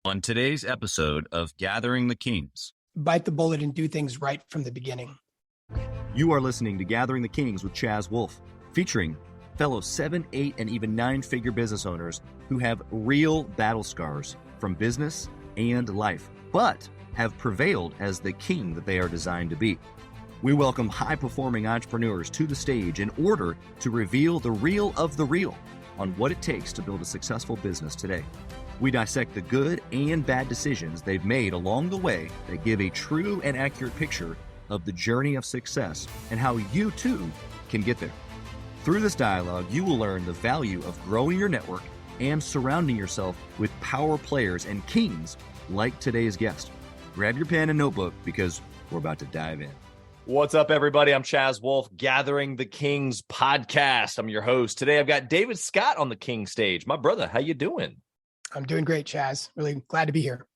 On today's episode of Gathering the Kings. Bite the bullet and do things right from the beginning. You are listening to Gathering the Kings with Chaz Wolf, featuring fellow 7, 8, and even 9-figure business owners who have real battle scars from business and life, but have prevailed as the king that they are designed to be. We welcome high-performing entrepreneurs to the stage in order to reveal the real of the real on what it takes to build a successful business today. We dissect the good and bad decisions they've made along the way that give a true and accurate picture of the journey of success and how you too can get there. Through this dialogue, you will learn the value of growing your network and surrounding yourself with power players and kings like today's guest. Grab your pen and notebook because we're about to dive in. What's up, everybody? I'm Chaz Wolf, Gathering the Kings podcast. I'm your host. Today, I've got David Scott on the King stage. My brother, how you doing? I'm doing great, Chaz. Really glad to be here.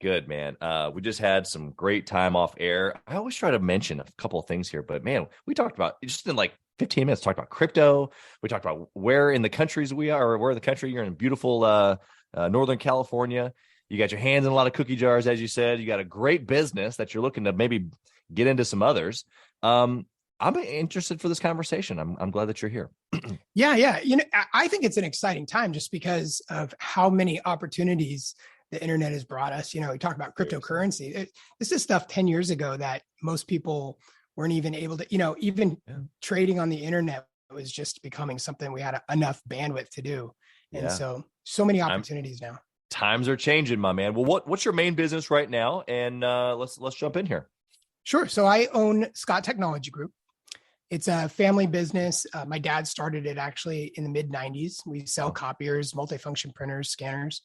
Good, man. We just had some great time off air. I always try to mention a couple of things here, but man, we talked about just in like 15 minutes, talked about crypto. We talked about where in the countries we are, or where in the country you're in beautiful Northern California. You got your hands in a lot of cookie jars, as you said. You got a great business that you're looking to maybe get into some others. I'm interested for this conversation. I'm glad that you're here. Yeah. You know, I think it's an exciting time just because of how many opportunities the internet has brought us. You know, we talk about cryptocurrency. This is stuff 10 years ago that most people weren't even able to, even trading on the internet was just becoming something we had enough bandwidth to do. And so many opportunities now. Times are changing, my man. Well, what's your main business right now? And let's jump in here. Sure. So I own Scott Technology Group. It's a family business. My dad started it actually in the mid 90s. We sell copiers, multifunction printers, scanners,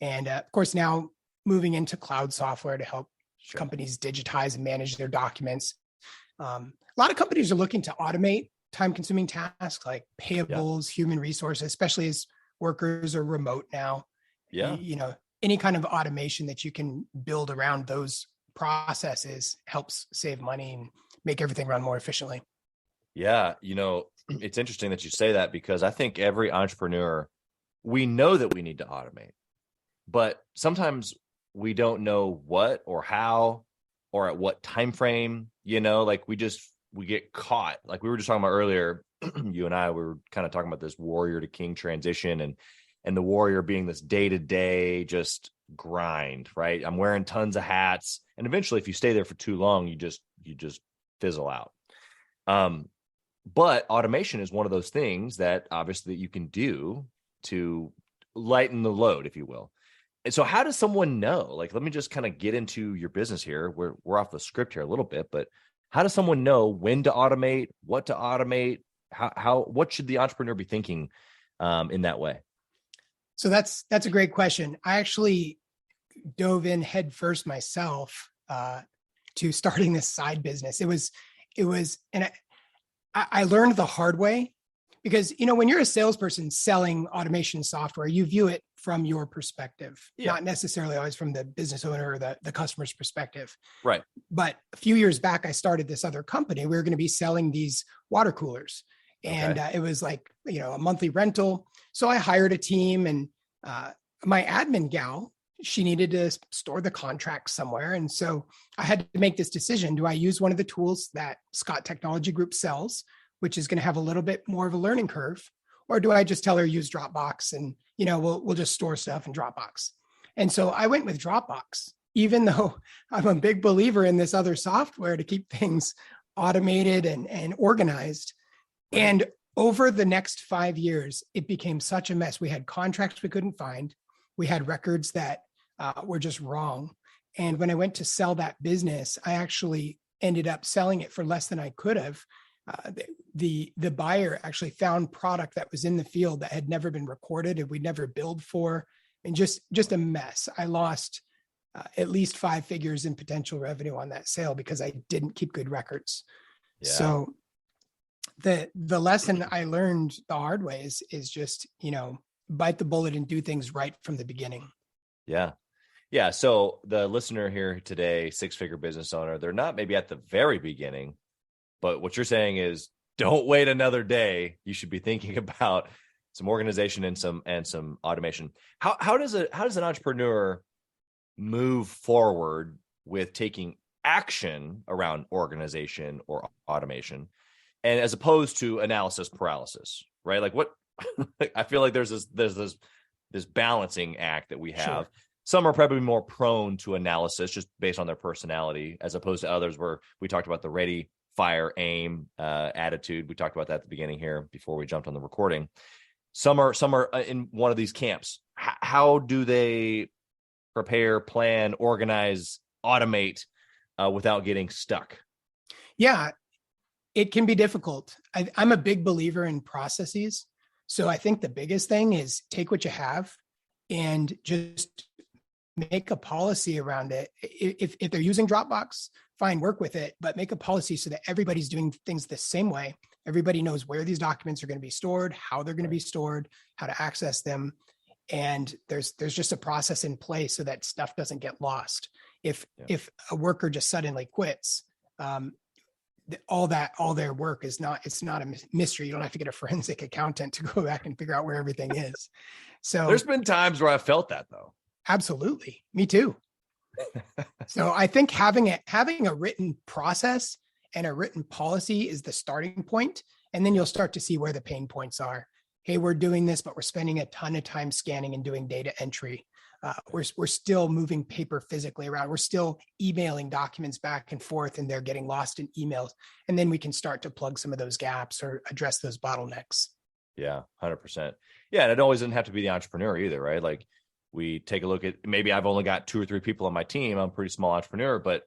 and of course now moving into cloud software to help companies digitize and manage their documents. A lot of companies are looking to automate time-consuming tasks like payables, human resources, especially as workers are remote now. Yeah. Any kind of automation that you can build around those processes helps save money and make everything run more efficiently. Yeah. It's interesting that you say that because I think every entrepreneur, we know that we need to automate, but sometimes we don't know what or how or at what time frame, like we get caught. Like we were just talking about earlier, you and I, we were kind of talking about this warrior to king transition and the warrior being this day-to-day just grind, right? I'm wearing tons of hats. And eventually if you stay there for too long, you just fizzle out. But automation is one of those things that obviously you can do to lighten the load, if you will. And so how does someone know? Like, let me just kind of get into your business here. We're off the script here a little bit, but how does someone know when to automate, what to automate? What should the entrepreneur be thinking in that way? So that's a great question. I actually dove in head first myself to starting this side business. It was, and I learned the hard way because, when you're a salesperson selling automation software, you view it from your perspective, not necessarily always from the business owner or the customer's perspective. Right. But a few years back, I started this other company. We were going to be selling these water coolers and it was like, a monthly rental. So I hired a team and my admin gal, she needed to store the contract somewhere. And so I had to make this decision. Do I use one of the tools that Scott Technology Group sells, which is going to have a little bit more of a learning curve? Or do I just tell her use Dropbox and, we'll just store stuff in Dropbox? And so I went with Dropbox, even though I'm a big believer in this other software to keep things automated and organized. And over the next 5 years, it became such a mess. We had contracts we couldn't find. We had records that were just wrong. And when I went to sell that business, I actually ended up selling it for less than I could have. The buyer actually found product that was in the field that had never been recorded and we'd never billed for, and just a mess. I lost at least 5 figures in potential revenue on that sale because I didn't keep good records. Yeah. So the lesson I learned the hard way is just, bite the bullet and do things right from the beginning. Yeah. Yeah. So the listener here today, 6-figure business owner, they're not maybe at the very beginning, but what you're saying is don't wait another day. You should be thinking about some organization and some automation. How does an entrepreneur move forward with taking action around organization or automation, and as opposed to analysis paralysis, right? Like what I feel like there's this balancing act that we have. Sure. Some are probably more prone to analysis just based on their personality, as opposed to others where we talked about the ready, fire, aim attitude. We talked about that at the beginning here before we jumped on the recording. Some are in one of these camps. How do they prepare, plan, organize, automate without getting stuck? Yeah, it can be difficult. I'm a big believer in processes. So I think the biggest thing is take what you have and just make a policy around it. If they're using Dropbox, fine, work with it, but make a policy so that everybody's doing things the same way. Everybody knows where these documents are going to be stored, how they're going to be stored, how to access them. And there's just a process in place so that stuff doesn't get lost. If a worker just suddenly quits, all their work it's not a mystery. You don't have to get a forensic accountant to go back and figure out where everything is. So there's been times where I felt that though. Absolutely. Me too. So I think having a written process and a written policy is the starting point. And then you'll start to see where the pain points are. Hey, we're doing this, but we're spending a ton of time scanning and doing data entry. We're still moving paper physically around. We're still emailing documents back and forth, and they're getting lost in emails. And then we can start to plug some of those gaps or address those bottlenecks. Yeah, 100%. Yeah, and it always doesn't have to be the entrepreneur either, right? Like we take a look at, maybe I've only got 2 or 3 people on my team. I'm a pretty small entrepreneur, but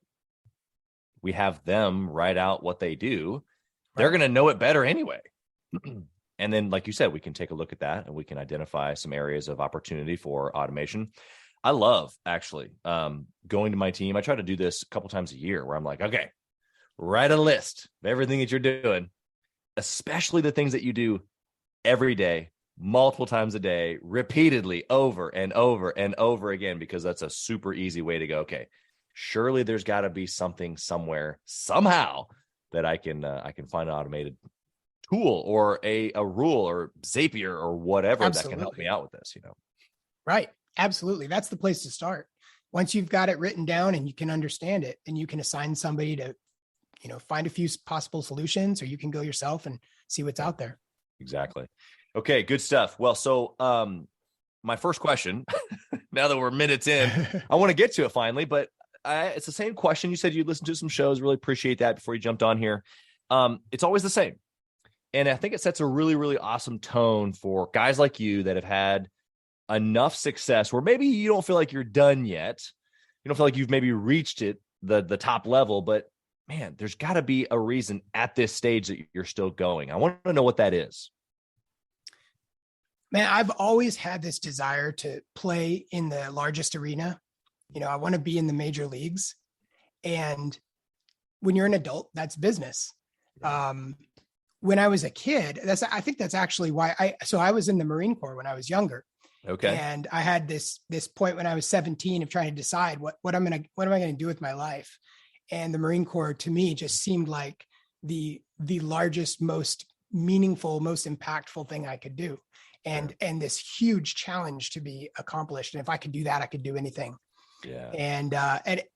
we have them write out what they do. Right. They're going to know it better anyway. And then, like you said, we can take a look at that and we can identify some areas of opportunity for automation. I love actually going to my team. I try to do this a couple times a year where I'm like, okay, write a list of everything that you're doing, especially the things that you do every day, multiple times a day, repeatedly, over and over and over again, because that's a super easy way to go, okay, surely there's got to be something somewhere, somehow, that I can find an automated tool or a rule or Zapier or whatever Absolutely. That can help me out with this, Right. Absolutely. That's the place to start. Once you've got it written down and you can understand it, and you can assign somebody to, find a few possible solutions, or you can go yourself and see what's out there. Exactly. Okay. Good stuff. Well, so my first question, now that we're minutes in, I want to get to it finally, but it's the same question. You said you listened to some shows. Really appreciate that before you jumped on here. It's always the same. And I think it sets a really, really awesome tone for guys like you that have had enough success where maybe you don't feel like you're done yet. You don't feel like you've maybe reached it, the top level, but man, there's got to be a reason at this stage that you're still going. I want to know what that is. Man, I've always had this desire to play in the largest arena. I want to be in the major leagues. And when you're an adult, that's business. When I was a kid, I think that's actually why I was in the Marine Corps when I was younger. Okay. And I had this point when I was 17 of trying to decide what am I going to do with my life. And the Marine Corps to me just seemed like the largest, most meaningful, most impactful thing I could do. And this huge challenge to be accomplished. And if I could do that, I could do anything. Yeah. And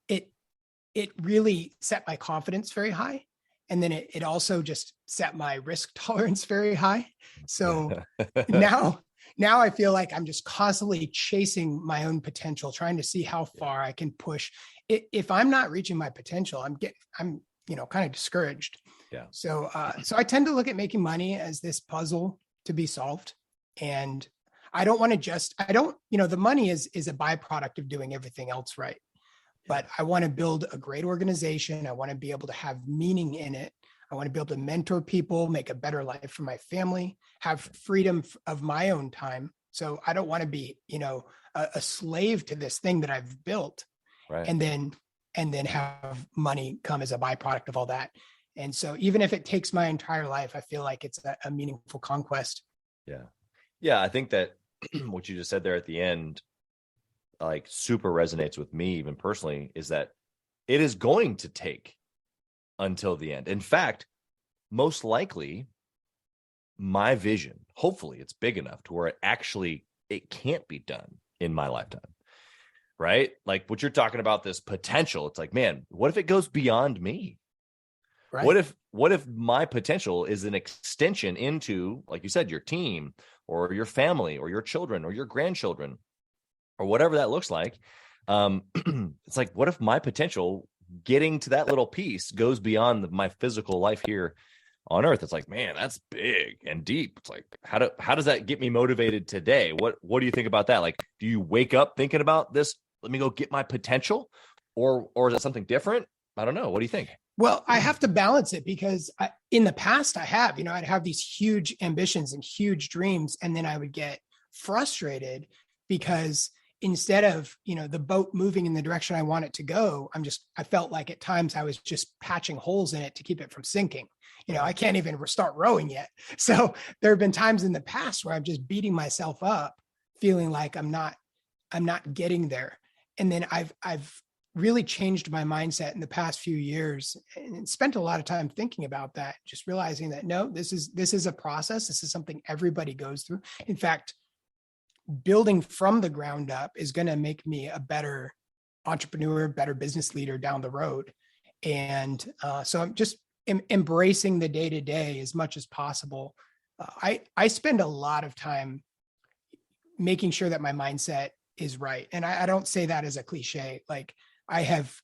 it really set my confidence very high. And then it also just set my risk tolerance very high. So now I feel like I'm just constantly chasing my own potential, trying to see how far I can push. If I'm not reaching my potential, I'm kind of discouraged. Yeah. So I tend to look at making money as this puzzle to be solved. And I don't want to the money is a byproduct of doing everything else right. But I want to build a great organization. I want to be able to have meaning in it. I want to be able to mentor people, make a better life for my family, have freedom of my own time. So I don't want to be, a slave to this thing that I've built, right. and then have money come as a byproduct of all that. And so even if it takes my entire life, I feel like it's a meaningful conquest. Yeah. Yeah. I think that what you just said there at the end, like super resonates with me even personally, is that it is going to take until the end. In fact, most likely my vision, hopefully it's big enough to where it can't be done in my lifetime. right? Like what you're talking about, this potential. It's like, man, what if it goes beyond me? Right. What if my potential is an extension into, like you said, your team or your family or your children or your grandchildren or whatever that looks like? It's like, what if my potential getting to that little piece goes beyond my physical life here on earth? It's like, man, that's big and deep. It's like, how does that get me motivated today? What do you think about that? Like, do you wake up thinking about this? Let me go get my potential, or is it something different? I don't know. What do you think? Well, I have to balance it because in the past I'd have these huge ambitions and huge dreams. And then I would get frustrated because instead of, the boat moving in the direction I want it to go, I felt like at times I was just patching holes in it to keep it from sinking. I can't even start rowing yet. So there have been times in the past where I'm just beating myself up, feeling like I'm not getting there. And then I've really changed my mindset in the past few years and spent a lot of time thinking about that, just realizing that, no, this is a process. This is something everybody goes through. In fact, building from the ground up is going to make me a better entrepreneur, better business leader down the road. And so I'm just embracing the day-to-day as much as possible. I spend a lot of time making sure that my mindset is right. And I don't say that as a cliche. Like, I have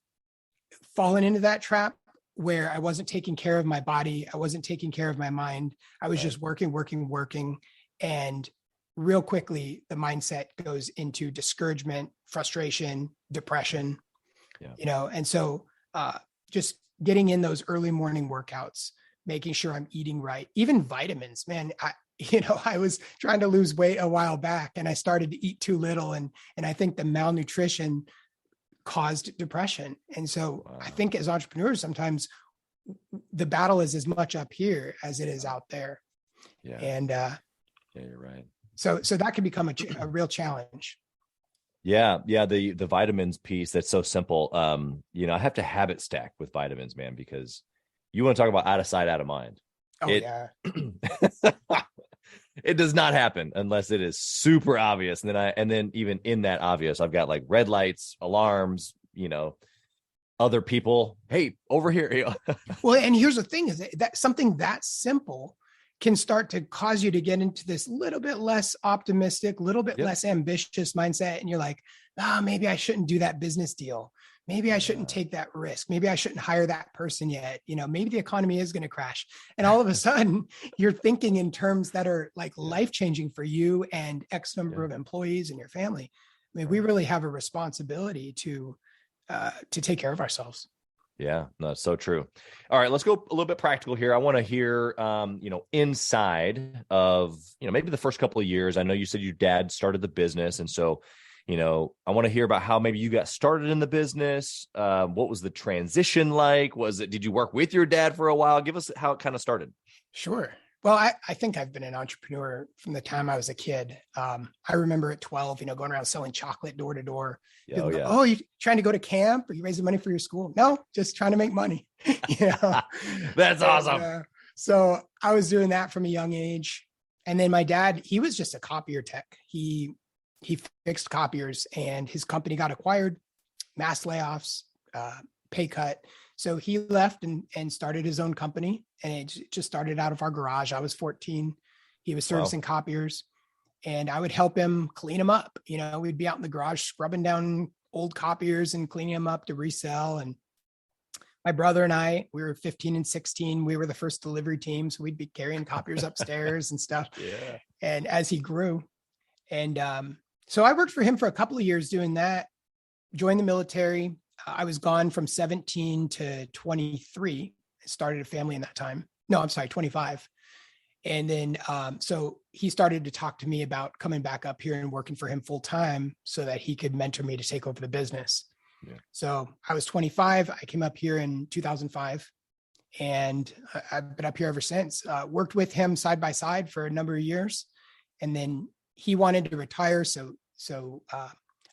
fallen into that trap where I wasn't taking care of my body. I wasn't taking care of my mind. I was just working. And real quickly, the mindset goes into discouragement, frustration, depression, and so just getting in those early morning workouts, making sure I'm eating right, even vitamins, man. I was trying to lose weight a while back and I started to eat too little. And I think the malnutrition caused depression. And so I think as entrepreneurs, sometimes the battle is as much up here as it is out there. Yeah. And you're right. So that can become a real challenge. Yeah. The vitamins piece, that's so simple. I have to habit stack with vitamins, man, because you want to talk about out of sight, out of mind. Yeah. It does not happen unless it is super obvious. And then even in that obvious, I've got like red lights, alarms, other people, hey, over here. Well, and here's the thing is that something that simple can start to cause you to get into this little bit less optimistic, little bit less ambitious mindset. And you're like, maybe I shouldn't do that business deal. Maybe I shouldn't take that risk. Maybe I shouldn't hire that person yet. Maybe the economy is going to crash. And all of a sudden you're thinking in terms that are like life-changing for you and X number of employees and your family. I mean, we really have a responsibility to take care of ourselves. Yeah, no, it's so true. All right, let's go a little bit practical here. I want to hear, inside of, maybe the first couple of years. I know you said your dad started the business. And so, I want to hear about how maybe you got started in the business. What was the transition like? Did you work with your dad for a while? Give us how it kind of started. Sure. Well, I think I've been an entrepreneur from the time I was a kid. I remember at 12, going around selling chocolate door to door. Oh, you trying to go to camp? Are you raising money for your school? No, just trying to make money. That's awesome. So I was doing that from a young age. And then my dad, he was just a copier tech. He fixed copiers and his company got acquired, mass layoffs, pay cut. So he left and started his own company, and it just started out of our garage. I was 14. He was servicing copiers, and I would help him clean them up. We'd be out in the garage scrubbing down old copiers and cleaning them up to resell. And my brother and I, we were 15 and 16. We were the first delivery team. So we'd be carrying copiers upstairs and stuff. Yeah. And as he grew, and so I worked for him for a couple of years doing that, joined the military. I was gone from 17 to 23. I started a family in that time. No, I'm sorry, 25. And then, so he started to talk to me about coming back up here and working for him full time so that he could mentor me to take over the business. Yeah. So I was 25. I came up here in 2005 and I've been up here ever since. Worked with him side by side for a number of years. And then he wanted to retire. So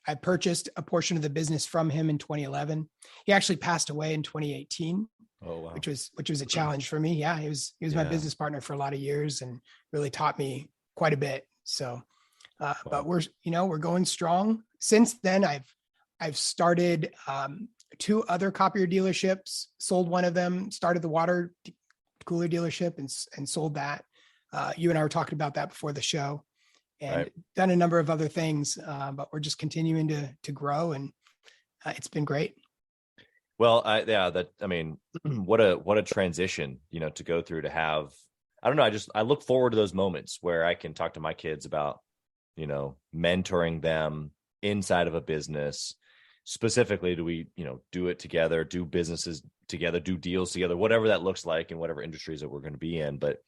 I purchased a portion of the business from him in 2011. He actually passed away in 2018. Oh, wow. Which was a challenge for me. Yeah, he was my business partner for a lot of years and really taught me quite a bit. So, but we're going strong. Since then, I've started 2 other copier dealerships, sold one of them, started the water cooler dealership and sold that. You and I were talking about that before the show, and done a number of other things, but we're just continuing to grow, and it's been great. Well, what a transition, to go through, to have, I don't know. I look forward to those moments where I can talk to my kids about, mentoring them inside of a business. Specifically, do we, do it together, do businesses together, do deals together, whatever that looks like in whatever industries that we're going to be in. But,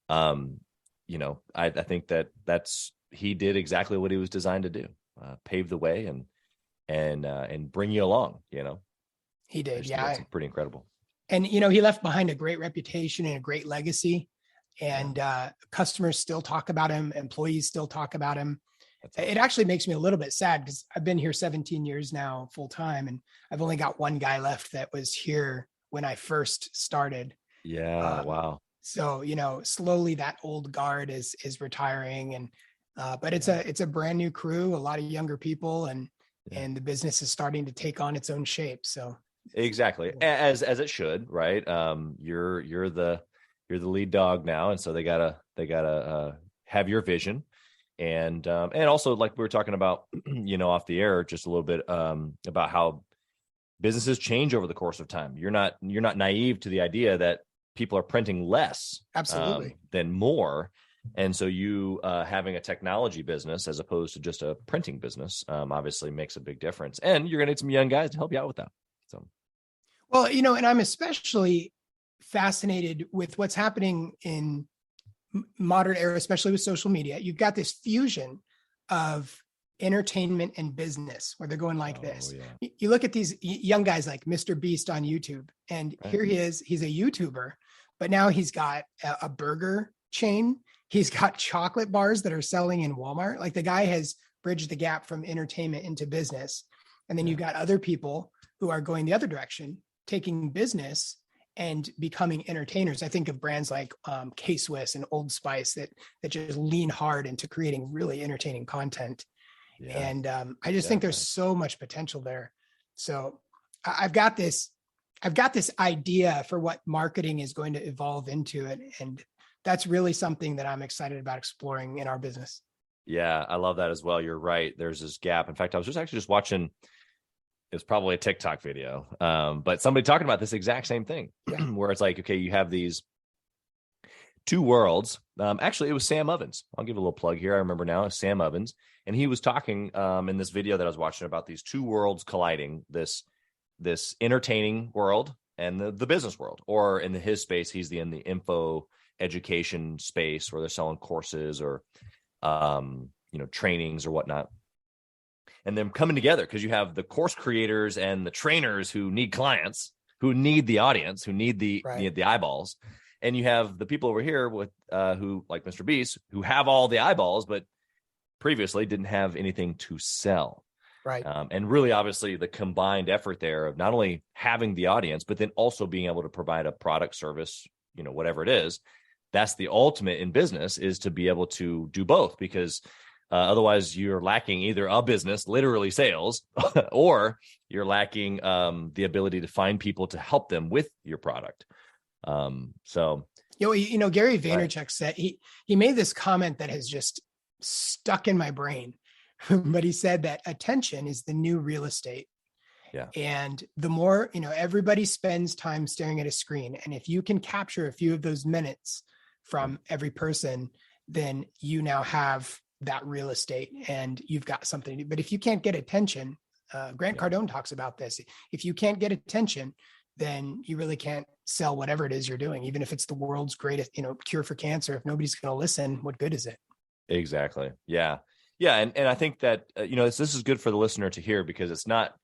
I think he did exactly what he was designed to do, pave the way and bring you along, He did. That's pretty incredible. And, he left behind a great reputation and a great legacy, and customers still talk about him. Employees still talk about him. It actually makes me a little bit sad because I've been here 17 years now full time, and I've only got one guy left that was here when I first started. Yeah. Wow. So, slowly that old guard is retiring, and but it's a brand new crew, a lot of younger people, and the business is starting to take on its own shape. So exactly, as it should, right? You're the lead dog now, and so they gotta have your vision, and also, like we were talking about, off the air just a little bit, about how businesses change over the course of time. You're not naive to the idea that people are printing less, absolutely, than more. And so you having a technology business as opposed to just a printing business, obviously makes a big difference. And you're going to need some young guys to help you out with that. So, well, and I'm especially fascinated with what's happening in modern era, especially with social media. You've got this fusion of entertainment and business where they're going like this. Yeah. You look at these young guys like Mr. Beast on YouTube, and here he is, he's a YouTuber, but now he's got a burger chain. He's got chocolate bars that are selling in Walmart. Like, the guy has bridged the gap from entertainment into business. And then you've got other people who are going the other direction, taking business and becoming entertainers. I think of brands like K-Swiss and Old Spice that just lean hard into creating really entertaining content. Yeah. And I just think there's so much potential there. So I've got this idea for what marketing is going to evolve into it. And that's really something that I'm excited about exploring in our business. Yeah, I love that as well. You're right. There's this gap. In fact, I was just watching, it's probably a TikTok video, but somebody talking about this exact same thing, where it's like, okay, you have these two worlds. Actually, it was Sam Ovens. I'll give a little plug here. I remember now, it's Sam Ovens. And he was talking in this video that I was watching about these two worlds colliding, this entertaining world and the business world, or in his space, he's in the info education space where they're selling courses or, trainings or whatnot. And them coming together because you have the course creators and the trainers who need clients, who need the audience, who need the eyeballs. And you have the people over here with who, like Mr. Beast, who have all the eyeballs, but previously didn't have anything to sell. Right. And really, obviously, the combined effort there of not only having the audience, but then also being able to provide a product, service, whatever it is. That's the ultimate in business, is to be able to do both, because otherwise you're lacking either a business, literally sales, or you're lacking the ability to find people to help them with your product. So, Gary Vaynerchuk said, he made this comment that has just stuck in my brain, but he said that attention is the new real estate. Yeah. And the more, everybody spends time staring at a screen. And if you can capture a few of those minutes from every person, then you now have that real estate and you've got something. But if you can't get attention, Grant Cardone talks about this. If you can't get attention, then you really can't sell whatever it is you're doing. Even if it's the world's greatest, cure for cancer, if nobody's going to listen, what good is it? Exactly. Yeah. Yeah. And I think that, this is good for the listener to hear, because it's not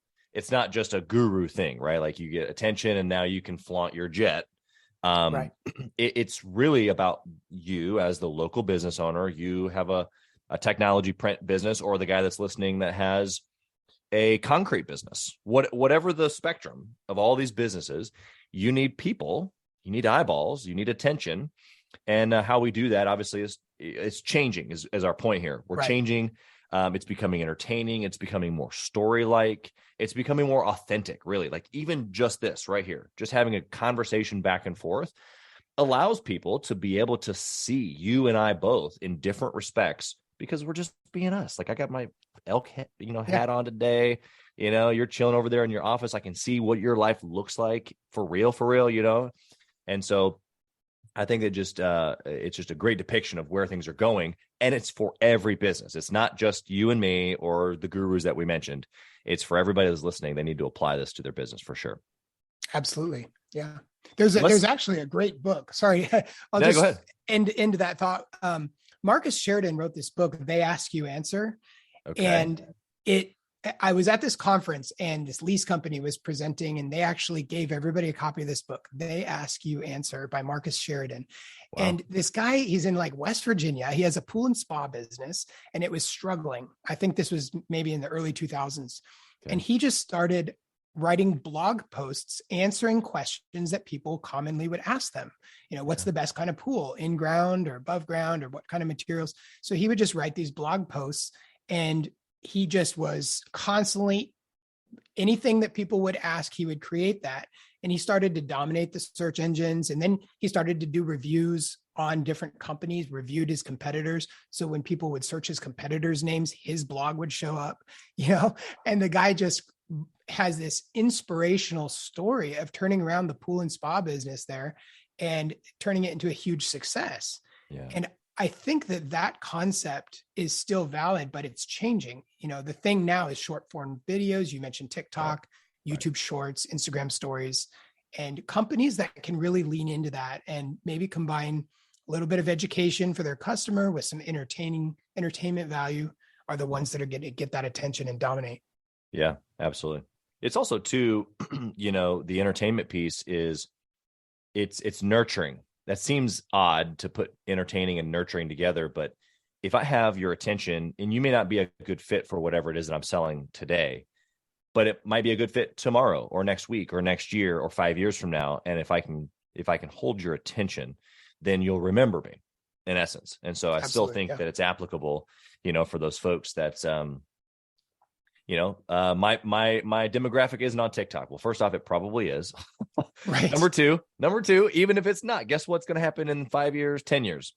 just a guru thing, right? Like, you get attention and now you can flaunt your jet. Right. It's really about you as the local business owner. You have a technology print business, or the guy that's listening that has a concrete business, whatever the spectrum of all these businesses, you need people, you need eyeballs, you need attention. And how we do that, obviously, is changing is our point here. We're changing It's becoming entertaining. It's becoming more story-like. It's becoming more authentic, really. Like even just this right here, just having a conversation back and forth allows people to be able to see you and I both in different respects because we're just being us. Like I got my elk hat on today. You're chilling over there in your office. I can see what your life looks like for real. And so I think that it's just a great depiction of where things are going, and it's for every business. It's not just you and me or the gurus that we mentioned. It's for everybody that's listening. They need to apply this to their business for sure. Absolutely. Yeah. There's actually a great book. Sorry. I'll just go ahead. end that thought. Marcus Sheridan wrote this book, They Ask You Answer. Okay. And I was at this conference and this lease company was presenting, and they actually gave everybody a copy of this book, They Ask You Answer, by Marcus Sheridan. Wow. And this guy, he's in like West Virginia. He has a pool and spa business, and it was struggling. I think this was maybe in the early 2000s. Okay. And he just started writing blog posts, answering questions that people commonly would ask them. What's the best kind of pool, in ground or above ground, or what kind of materials? So he would just write these blog posts, and he just was constantly, anything that people would ask, he would create that. And he started to dominate the search engines. And then he started to do reviews on different companies, reviewed his competitors. So when people would search his competitors' names, his blog would show up, and the guy just has this inspirational story of turning around the pool and spa business there and turning it into a huge success. Yeah. And I think that concept is still valid, but it's changing. The thing now is short form videos. You mentioned TikTok, YouTube Shorts, Instagram Stories, and companies that can really lean into that and maybe combine a little bit of education for their customer with some entertainment value are the ones that are going to get that attention and dominate. Yeah, absolutely. It's also too, the entertainment piece is it's nurturing. That seems odd to put entertaining and nurturing together, but if I have your attention, and you may not be a good fit for whatever it is that I'm selling today, but it might be a good fit tomorrow or next week or next year or 5 years from now. And if I can hold your attention, then you'll remember me in essence. And so I still think that it's applicable, for those folks that's, my demographic isn't on TikTok. Well, first off, it probably is. Right. Number two, even if it's not, guess what's going to happen in 5 years, 10 years?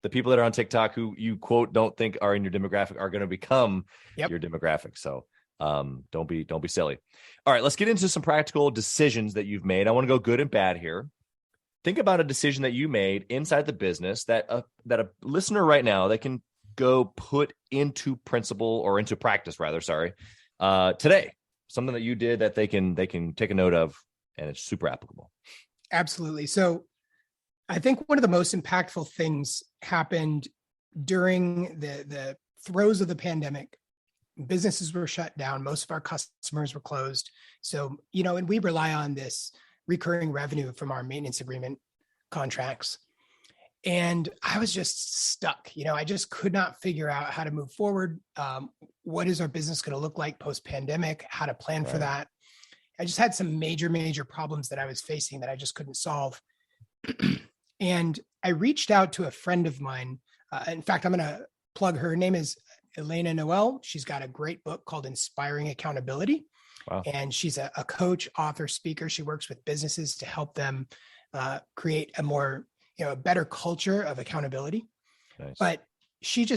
The people that are on TikTok who you quote don't think are in your demographic are going to become your demographic. So don't be silly. All right, let's get into some practical decisions that you've made. I want to go good and bad here. Think about a decision that you made inside the business that a listener right now that can go put into principle or into practice rather, today, something that you did that they can take a note of, and it's super applicable. Absolutely. So I think one of the most impactful things happened during the throes of the pandemic. Businesses were shut down. Most of our customers were closed. So, and we rely on this recurring revenue from our maintenance agreement contracts. And I was just stuck. I just could not figure out how to move forward. What is our business going to look like post-pandemic? How to plan for that? I just had some major problems that I was facing that I just couldn't solve. And I reached out to a friend of mine. In fact, I'm going to plug her. Her name is Elena Noel. She's got a great book called Inspiring Accountability. Wow. And she's a coach, author, speaker. She works with businesses to help them create a more a better culture of accountability. Nice. But she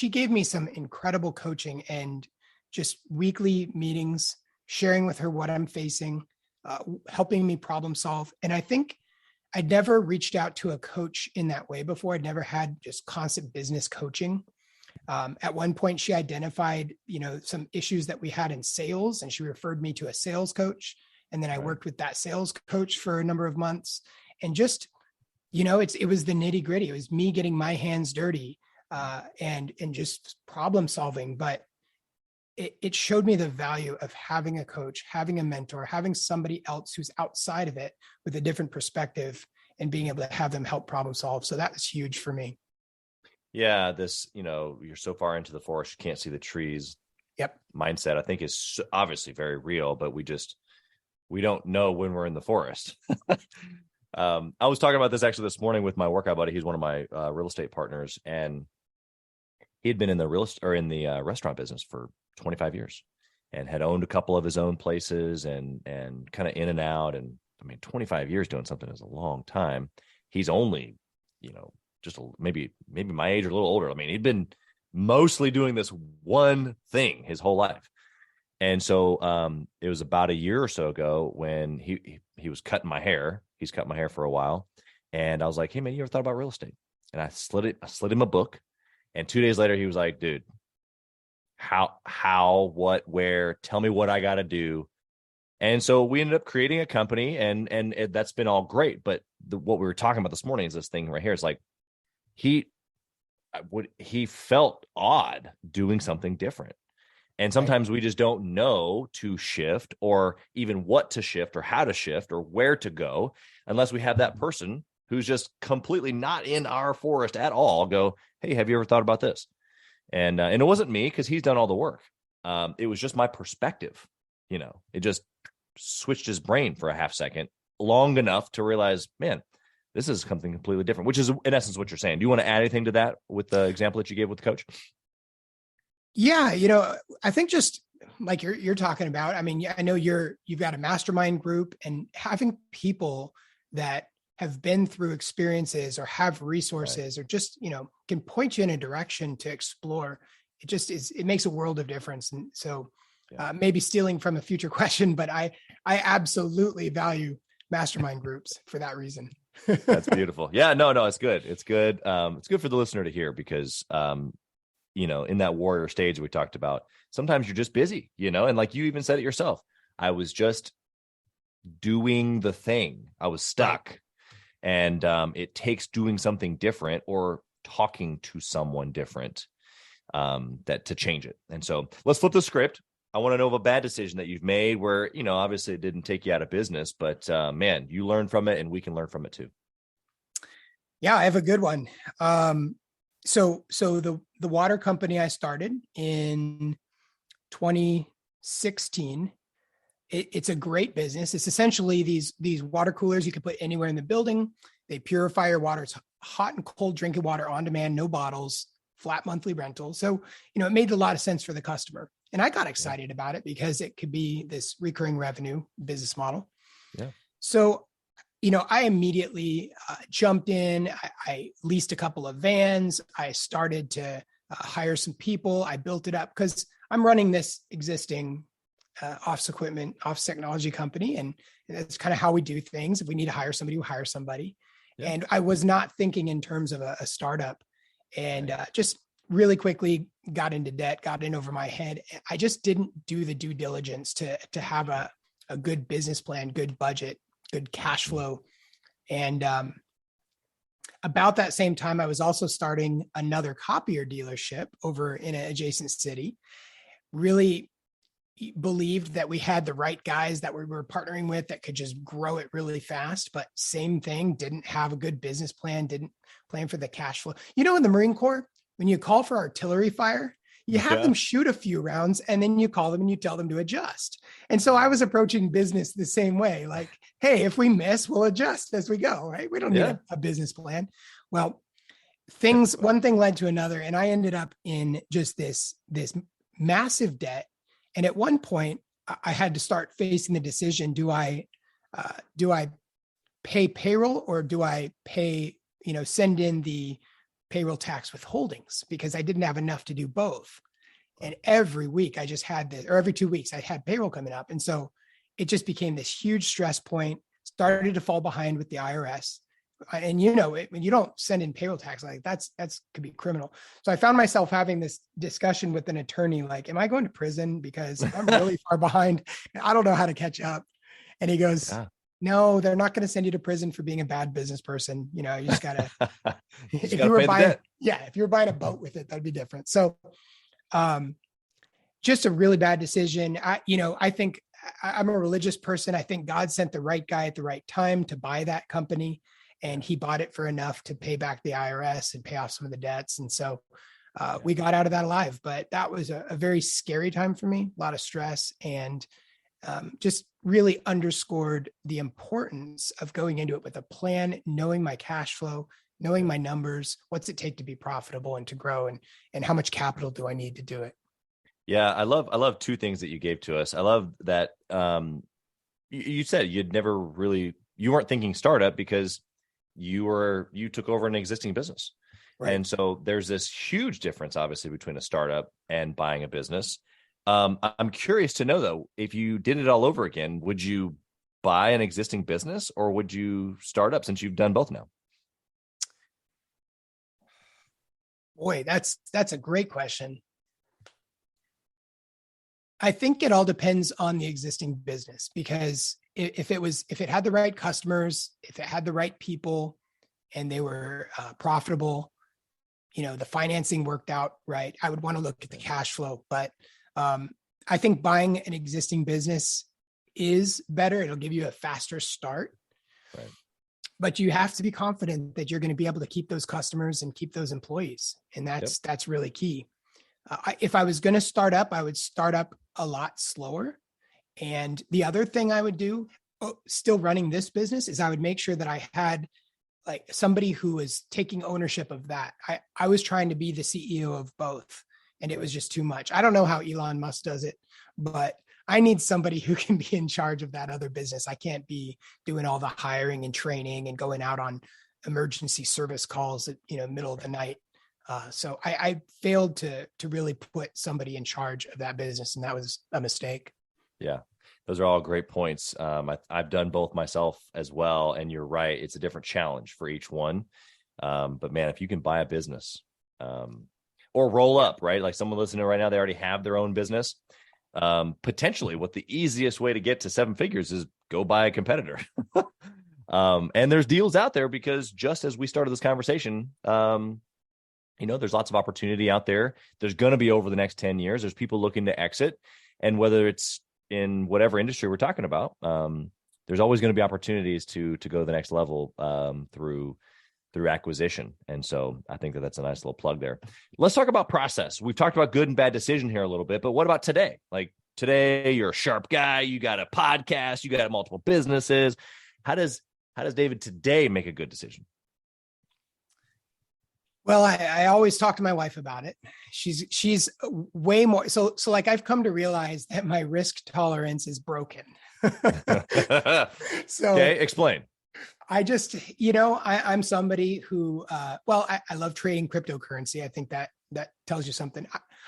gave me some incredible coaching and just weekly meetings, sharing with her what I'm facing, helping me problem solve. And I think I'd never reached out to a coach in that way before. I'd never had just constant business coaching. At one point she identified, some issues that we had in sales, and she referred me to a sales coach. And then I worked with that sales coach for a number of months, and just it was the nitty gritty. It was me getting my hands dirty and just problem solving. But it showed me the value of having a coach, having a mentor, having somebody else who's outside of it with a different perspective, and being able to have them help problem solve. So that was huge for me. Yeah. This, you're so far into the forest, you can't see the trees. Yep. Mindset, I think, is obviously very real, but we don't know when we're in the forest. I was talking about this actually this morning with my workout buddy. He's one of my real estate partners. And, he had been in the restaurant business for 25 years and had owned a couple of his own places and kind of in and out. And I mean, 25 years doing something is a long time. He's only, just maybe my age or a little older. I mean, he'd been mostly doing this one thing his whole life. And so it was about a year or so ago when he was cutting my hair. He's cut my hair for a while. And I was like, hey, man, you ever thought about real estate? And I slid him a book. And 2 days later, he was like, dude, how, what, where, tell me what I got to do. And so we ended up creating a company and that's been all great. But what we were talking about this morning is this thing right here. It's like he felt odd doing something different. And sometimes we just don't know to shift or even what to shift or how to shift or where to go unless we have that person who's just completely not in our forest at all go, hey, have you ever thought about this? And it wasn't me because he's done all the work. It was just my perspective. It just switched his brain for a half second long enough to realize, man, this is something completely different, which is in essence what you're saying. Do you want to add anything to that with the example that you gave with the coach? Yeah, I think just like you're talking about, I mean, I know you've got a mastermind group, and having people that have been through experiences or have resources or just, can point you in a direction to explore. It makes a world of difference. And so maybe stealing from a future question, but I absolutely value mastermind groups for that reason. That's beautiful. Yeah, no, it's good. It's good. It's good for the listener to hear because, in that warrior stage we talked about, sometimes you're just busy, and like you even said it yourself, I was just doing the thing. I was stuck. And it takes doing something different or talking to someone different to change it. And so let's flip the script. I want to know of a bad decision that you've made where, obviously it didn't take you out of business, but man, you learned from it and we can learn from it too. Yeah, I have a good one. So the water company I started in 2016, it's a great business. It's essentially these water coolers you can put anywhere in the building. They purify your water. It's hot and cold drinking water on demand, no bottles, flat monthly rental. So, it made a lot of sense for the customer. And I got excited about it because it could be this recurring revenue business model. Yeah. So, I immediately jumped in. I leased a couple of vans. I started to hire some people. I built it up because I'm running this existing office technology company. And that's kind of how we do things. If we need to hire somebody, we hire somebody. Yeah. And I was not thinking in terms of a startup, and just really quickly got into debt, got in over my head. I just didn't do the due diligence to have a good business plan, good budget, good cash flow. And about that same time, I was also starting another copier dealership over in an adjacent city. Really believed that we had the right guys that we were partnering with that could just grow it really fast, but same thing, didn't have a good business plan, didn't plan for the cash flow. In the Marine Corps, when you call for artillery fire, you have them shoot a few rounds and then you call them and you tell them to adjust. And so I was approaching business the same way, like, hey, if we miss, we'll adjust as we go, right? We don't need a business plan. Well, one thing led to another, and I ended up in just this massive debt. And at one point I had to start facing the decision, do I pay payroll or do I pay, send in the payroll tax withholdings, because I didn't have enough to do both. And every week I just had this, or every 2 weeks I had payroll coming up. And so it just became this huge stress point, started to fall behind with the IRS. And when you don't send in payroll tax, like that's could be criminal. So I found myself having this discussion with an attorney, like, am I going to prison because I'm really far behind? I don't know how to catch up. And he goes, no, they're not going to send you to prison for being a bad business person. You just gotta, if you were buying a boat with it, that'd be different. So, just a really bad decision. I think I'm a religious person. I think God sent the right guy at the right time to buy that company. And he bought it for enough to pay back the IRS and pay off some of the debts. And so we got out of that alive. But that was a very scary time for me, a lot of stress, and just really underscored the importance of going into it with a plan, knowing my cash flow, knowing my numbers, what's it take to be profitable and to grow, and how much capital do I need to do it? Yeah, I love two things that you gave to us. I love that you said you weren't thinking startup because you took over an existing business. Right. And so there's this huge difference, obviously, between a startup and buying a business. I'm curious to know, though, if you did it all over again, would you buy an existing business or would you start up, since you've done both now? Boy, that's a great question. I think it all depends on the existing business, because if it had the right customers, if it had the right people, and they were profitable, the financing worked out right, I would want to look at the cash flow. But I think buying an existing business is better. It'll give you a faster start. Right. But you have to be confident that you're going to be able to keep those customers and keep those employees. And that's really key. If I was going to start up, I would start up a lot slower. And the other thing I would do, still running this business, is I would make sure that I had like somebody who was taking ownership of that. I was trying to be the CEO of both, and it was just too much. I don't know how Elon Musk does it, but I need somebody who can be in charge of that other business. I can't be doing all the hiring and training and going out on emergency service calls at middle of the night. So I failed to really put somebody in charge of that business, and that was a mistake. Yeah, those are all great points. I've done both myself as well, and you're right. It's a different challenge for each one. But man, if you can buy a business or roll up, right? Like someone listening right now, they already have their own business. Potentially what the easiest way to get to 7 figures is go buy a competitor. And there's deals out there, because just as we started this conversation, there's lots of opportunity out there. There's going to be, over the next 10 years, there's people looking to exit. And whether it's in whatever industry we're talking about, there's always going to be opportunities to go to the next level through acquisition. And so I think that's a nice little plug there. Let's talk about process. We've talked about good and bad decision here a little bit, but what about today? Like today, you're a sharp guy. You got a podcast. You got multiple businesses. How does David today make a good decision? Well, I always talk to my wife about it. She's way more. So like I've come to realize that my risk tolerance is broken. So okay, explain. I just, I'm somebody who, I love trading cryptocurrency. I think that tells you something.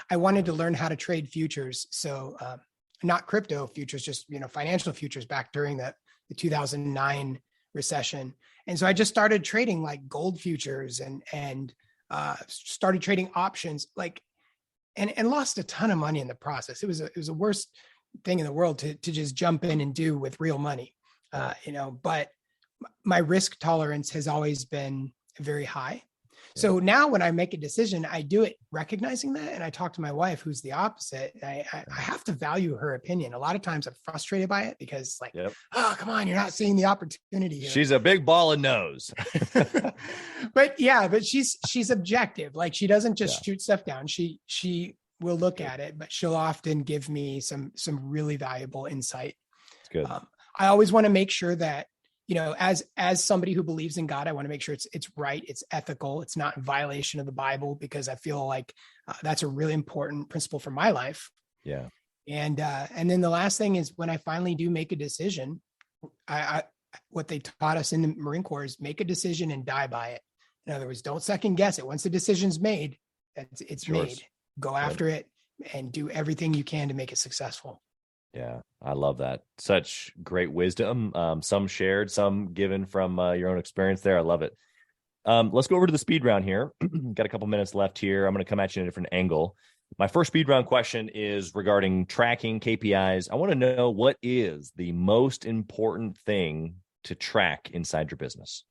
I wanted to learn how to trade futures. So not crypto futures, just, financial futures back during the 2009 recession. And so I just started trading like gold futures and started trading options, and lost a ton of money in the process. It was the worst thing in the world to just jump in and do with real money, but my risk tolerance has always been very high. So now when I make a decision, I do it recognizing that. And I talk to my wife, who's the opposite. I have to value her opinion. A lot of times I'm frustrated by it because oh, come on, you're not seeing the opportunity here. She's a big ball of nose. but she's objective. Like she doesn't just shoot stuff down. She will look at it, but she'll often give me some really valuable insight. It's good. I always want to make sure that, as somebody who believes in God, I want to make sure it's right, it's ethical, it's not in violation of the Bible, because I feel like that's a really important principle for my life. Yeah. And then the last thing is, when I finally do make a decision, what they taught us in the Marine Corps is make a decision and die by it. In other words, don't second guess it. Once the decision's made, it's made. Go after it and do everything you can to make it successful. Yeah, I love that. Such great wisdom. Some shared, some given from your own experience there. I love it. Let's go over to the speed round here. Got a couple minutes left here. I'm going to come at you in a different angle. My first speed round question is regarding tracking KPIs. I want to know, what is the most important thing to track inside your business?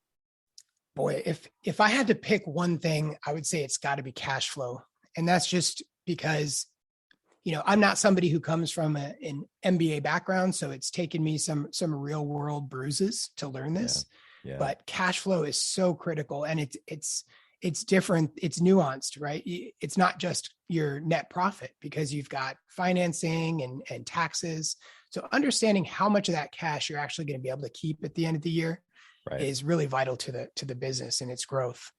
Boy, if I had to pick one thing, I would say it's got to be cash flow. And that's just because I'm not somebody who comes from an MBA background, so it's taken me some real world bruises to learn this. Yeah. But cash flow is so critical, and it's different. It's nuanced, right? It's not just your net profit, because you've got financing and taxes. So understanding how much of that cash you're actually going to be able to keep at the end of the year is really vital to the business and its growth.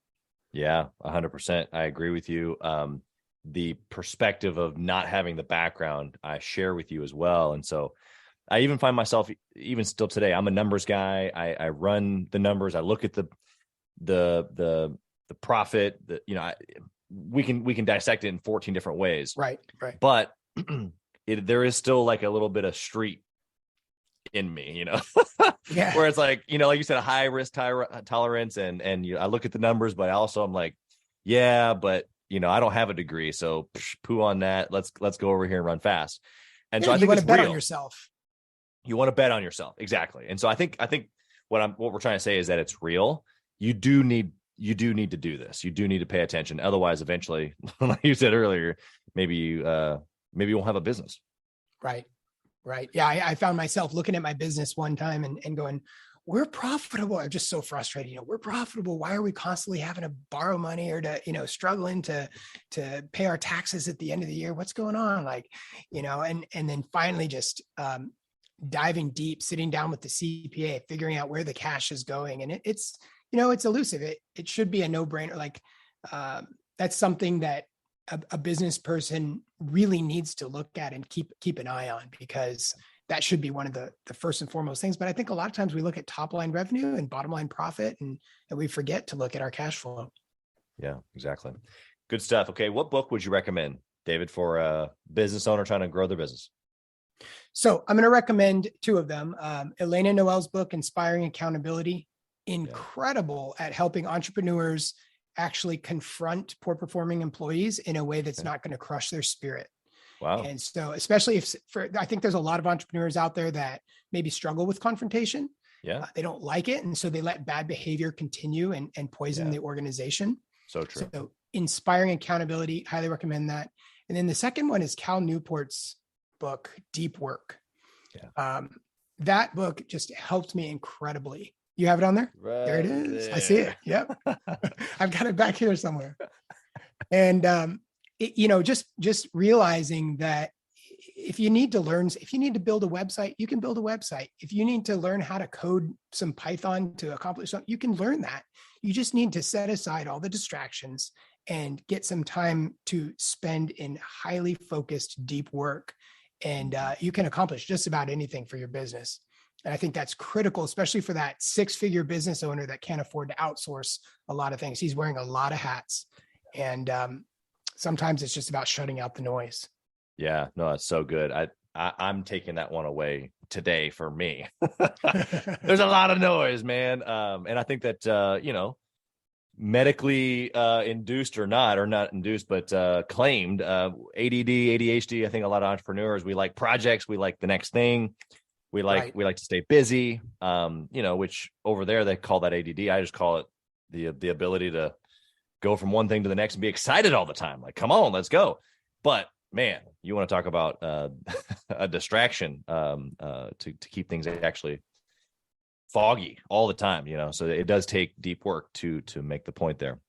Yeah, 100%. I agree with you. The perspective of not having the background, I share with you as well. And so I even find myself, even still today, I'm a numbers guy. I run the numbers. I look at the profit. We can dissect it in 14 different ways. Right. But there is still like a little bit of street in me, Yeah. where it's like, like you said, a high risk tolerance, and I look at the numbers, but also I'm like, yeah, but I don't have a degree, so poo on that. Let's go over here and run fast. And so I think you want to bet real. on yourself. You want to bet on yourself, exactly. And so I think what we're trying to say is that it's real. You do need to do this. You do need to pay attention. Otherwise, eventually, like you said earlier, maybe you won't have a business. Right. Yeah. I found myself looking at my business one time and going, we're profitable. I'm just so frustrated. We're profitable. Why are we constantly having to borrow money or to, struggling to pay our taxes at the end of the year? What's going on? And then finally just, diving deep, sitting down with the CPA, figuring out where the cash is going. And it's elusive. It should be a no-brainer. That's something that a business person really needs to look at and keep an eye on, because that should be one of the first and foremost things. But I think a lot of times we look at top line revenue and bottom line profit, and we forget to look at our cash flow. Yeah, exactly. Good stuff. Okay. What book would you recommend, David, for a business owner trying to grow their business? So I'm going to recommend two of them. Elena Noel's book, Inspiring Accountability, incredible at helping entrepreneurs actually confront poor performing employees in a way that's not going to crush their spirit. Wow. And so, especially I think there's a lot of entrepreneurs out there that maybe struggle with confrontation. Yeah. They don't like it. And so they let bad behavior continue and poison the organization. So true. So Inspiring Accountability, highly recommend that. And then the second one is Cal Newport's book, Deep Work. Yeah. That book just helped me incredibly. You have it on there? Right there it is. there. I see it. Yep. I've got it back here somewhere. And, just realizing that if you need to build a website, you can build a website. If you need to learn how to code some Python to accomplish something, you can learn that. You just need to set aside all the distractions and get some time to spend in highly focused, deep work. And you can accomplish just about anything for your business. And I think that's critical, especially for that 6-figure business owner that can't afford to outsource a lot of things. He's wearing a lot of hats. And sometimes it's just about shutting out the noise. Yeah, no, that's so good. I'm taking that one away today for me. There's a lot of noise, man. And I think that, medically induced or not induced, but claimed ADD, ADHD. I think a lot of entrepreneurs, we like projects. We like the next thing. We like to stay busy, which over there they call that ADD. I just call it the ability to go from one thing to the next and be excited all the time. Like, come on, let's go. But man, you want to talk about a distraction to keep things actually foggy all the time, so it does take deep work to make the point there.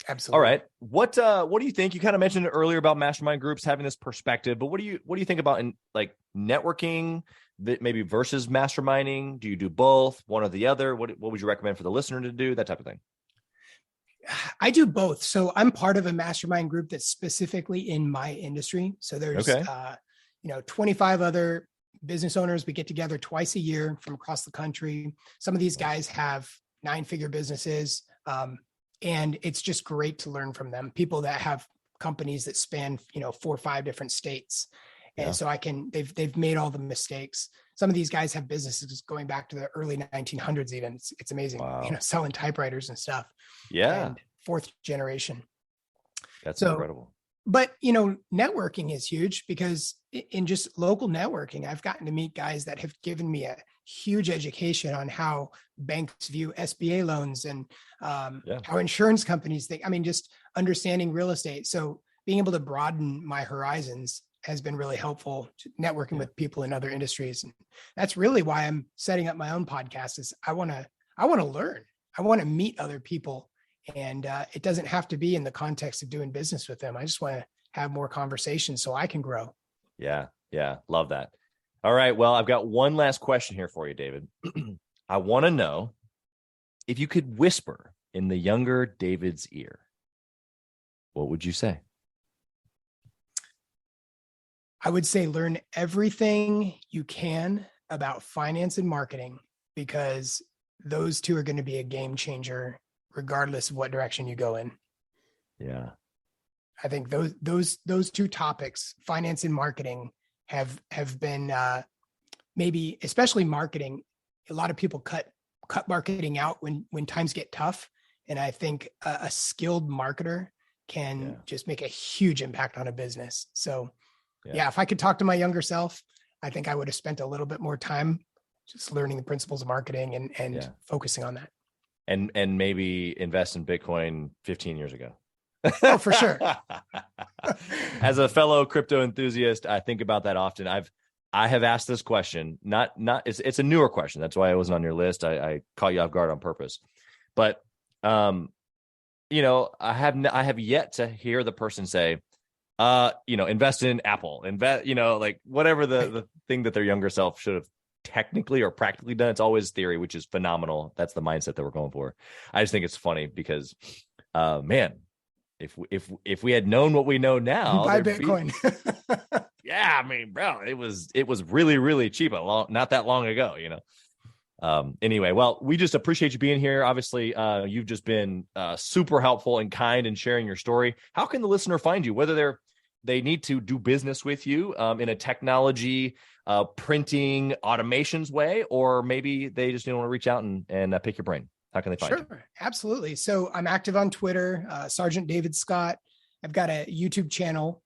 Absolutely. All right. What do you think? You kind of mentioned it earlier about mastermind groups having this perspective, but what do you think about in like networking maybe versus masterminding? Do you do both, one or the other? What would you recommend for the listener to do? That type of thing. I do both. So I'm part of a mastermind group that's specifically in my industry. So there's, 25 other business owners. We get together twice a year from across the country. Some of these guys have 9-figure businesses. And it's just great to learn from them. People that have companies that span, 4 or 5 different states. And so they've made all the mistakes. Some of these guys have businesses going back to the early 1900s even. It's amazing, selling typewriters and stuff. Yeah. And 4th generation. That's incredible. But, networking is huge because in just local networking, I've gotten to meet guys that have given me a huge education on how banks view SBA loans and how insurance companies think. I mean, just understanding real estate. So being able to broaden my horizons has been really helpful, networking with people in other industries. And that's really why I'm setting up my own podcast is I want to learn. I want to meet other people. And it doesn't have to be in the context of doing business with them. I just want to have more conversations so I can grow. Yeah. Yeah. Love that. All right. Well, I've got one last question here for you, David. I want to know if you could whisper in the younger David's ear, what would you say? I would say learn everything you can about finance and marketing, because those two are going to be a game changer regardless of what direction you go in. Yeah. I think those two topics, finance and marketing, have been maybe, especially marketing. A lot of people cut marketing out when times get tough. And I think a skilled marketer can just make a huge impact on a business. So if I could talk to my younger self, I think I would have spent a little bit more time just learning the principles of marketing and focusing on that. And maybe invest in Bitcoin 15 years ago. Oh, for sure. As a fellow crypto enthusiast, I think about that often. I have asked this question, not it's a newer question. That's why I wasn't on your list. I caught you off guard on purpose. But you know, I have yet to hear the person say, invest in Apple, invest, like whatever the thing that their younger self should have technically or practically done. It's always theory, which is phenomenal. That's the mindset that we're going for. I just think it's funny because, man, if we had known what we know now, buy Bitcoin. Yeah, I mean, bro, it was really, really cheap not that long ago, Anyway, well, we just appreciate you being here. Obviously, you've just been super helpful and kind in sharing your story. How can the listener find you? Whether they need to do business with you in a technology, printing, automations way, or maybe they just want to reach out and pick your brain. How can they find you? Sure, absolutely. So I'm active on Twitter, Sergeant David Scott. I've got a YouTube channel.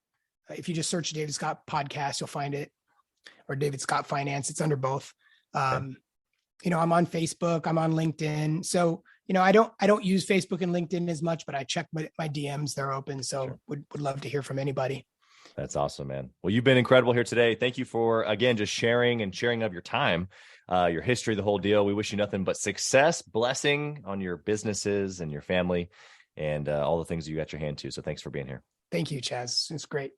If you just search David Scott Podcast, you'll find it, or David Scott Finance. It's under both. I'm on Facebook. I'm on LinkedIn. So, I don't use Facebook and LinkedIn as much, but I check my DMs. They're open. So would love to hear from anybody. That's awesome, man. Well, you've been incredible here today. Thank you for, again, just sharing of your time, your history, the whole deal. We wish you nothing but success, blessing on your businesses and your family and all the things that you got your hand to. So thanks for being here. Thank you, Chaz. It's great.